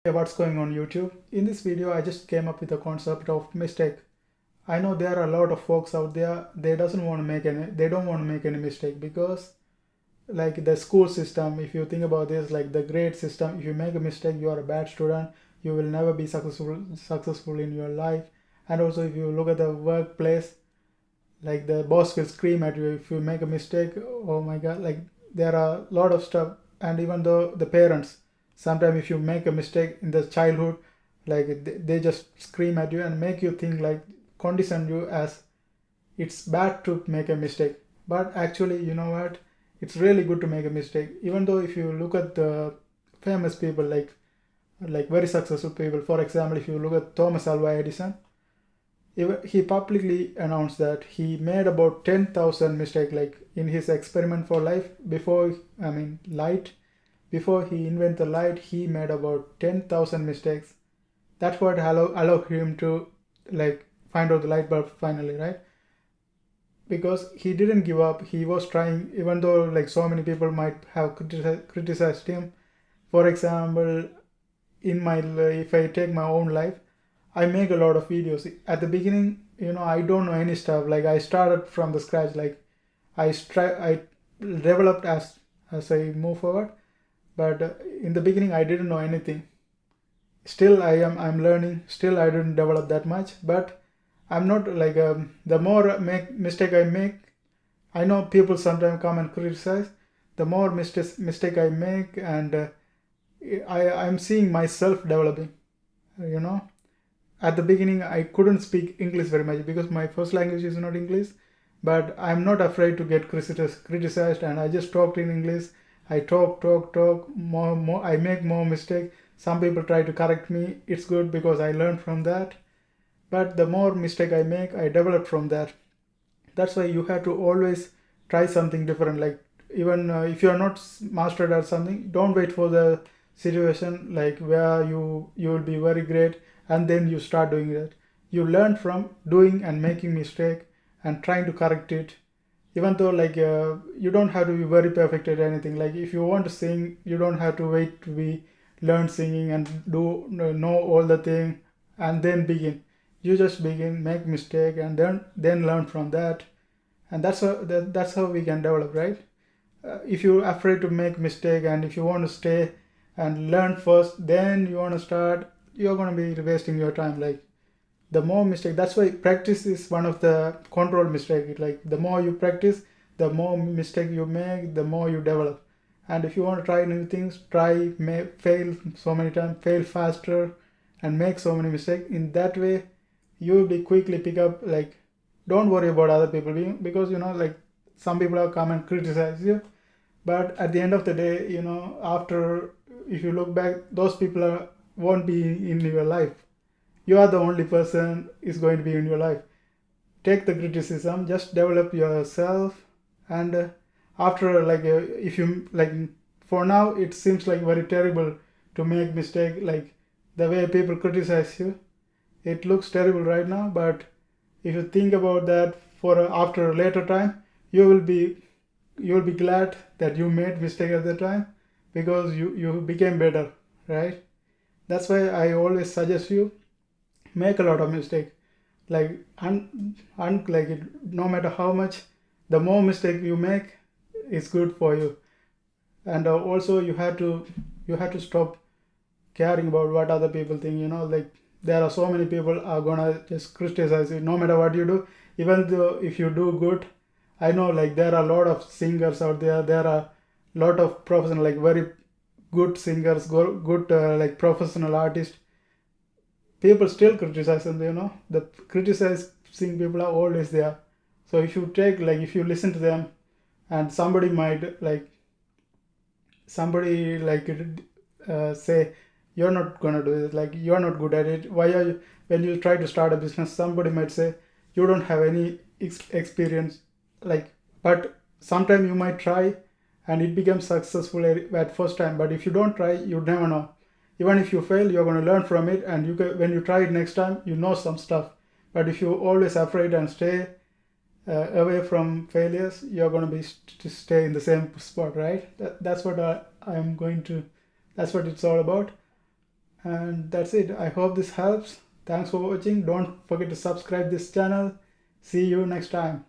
Hey, what's going on YouTube? In this video I just came up with the concept of mistake. I know there are a lot of folks out there, they don't want to make any mistake because like the school system, if you think about this, like the grade system, if you make a mistake you are a bad student, you will never be successful in your life. And also if you look at the workplace, like the boss will scream at you if you make a mistake. Oh my god, like there are a lot of stuff. And even though the parents, sometimes if you make a mistake in the childhood, like they just scream at you and make you think, like condition you as it's bad to make a mistake. But actually, you know what, it's really good to make a mistake. Even though if you look at the famous people, like very successful people, for example, if you look at Thomas Alva Edison, he publicly announced that he made about 10,000 mistakes, like in his experiment for life. Light, before he invented the light, he made about 10,000 mistakes. That's what allowed him to like find out the light bulb finally, right? Because he didn't give up, he was trying, even though like so many people might have criticized him. For example, if I take my own life, I make a lot of videos. At the beginning, I don't know any stuff. Like I started from the scratch. Like I developed as I move forward. But in the beginning, I didn't know anything. Still, I'm learning. Still, I didn't develop that much. But I'm not like the more mistake I make, I know people sometimes come and criticize. The more mistake I make, and I'm seeing myself developing. You know. At the beginning I couldn't speak English very much because my first language is not English, but I'm not afraid to get criticized, and I just talked in English. I talk more. I make more mistakes. Some people try to correct me. It's good because I learned from that. But the more mistake I make, I develop from that. That's why you have to always try something different. Like even if you are not mastered at something, don't wait for the situation like where you will be very great and then you start doing it. You learn from doing and making mistake and trying to correct it. Even though like you don't have to be very perfect at anything. Like if you want to sing, you don't have to wait to be learn singing and know all the thing and then begin. You just begin, make mistake, and then learn from that. And that's how we can develop, right? If you're afraid to make mistake, and if you want to stay and learn first, then you want to start, you're going to be wasting your time. Like the more mistake, that's why practice is one of the control mistake. Like the more you practice, the more mistake you make, the more you develop. And if you want to try new things, fail so many times, fail faster, and make so many mistakes. In that way, you will be quickly pick up. Like don't worry about other people because like some people have come and criticize you, but at the end of the day, after, if you look back, those people won't be in your life. You are the only person is going to be in your life. Take the criticism, just develop yourself. And after if you like, for now it seems like very terrible to make mistake, like the way people criticize you, it looks terrible right now. But if you think about that after a later time, you will be glad that you made mistake at the time, because you became better, right? That's why I always suggest you make a lot of mistakes. Like like it, no matter how much, the more mistake you make, is good for you. And also you have to stop caring about what other people think. Like there are so many people are gonna just criticize you no matter what you do. Even though if you do good, I know like there are a lot of singers out there. There are a lot of professional, like very good singers, good like professional artists. People still criticize them. The criticizing people are always there. So if you listen to them, and somebody say you're not gonna do it, like you're not good at it. Why are you? When you try to start a business, somebody might say you don't have any experience. Like, but sometimes you might try and it becomes successful at first time. But if you don't try, you never know. Even if you fail, you're going to learn from it, and when you try it next time, you know some stuff. But if you're always afraid and stay away from failures, you're going to be to stay in the same spot, right? That's what I'm going to. That's what it's all about. And that's it. I hope this helps. Thanks for watching. Don't forget to subscribe this channel. See you next time.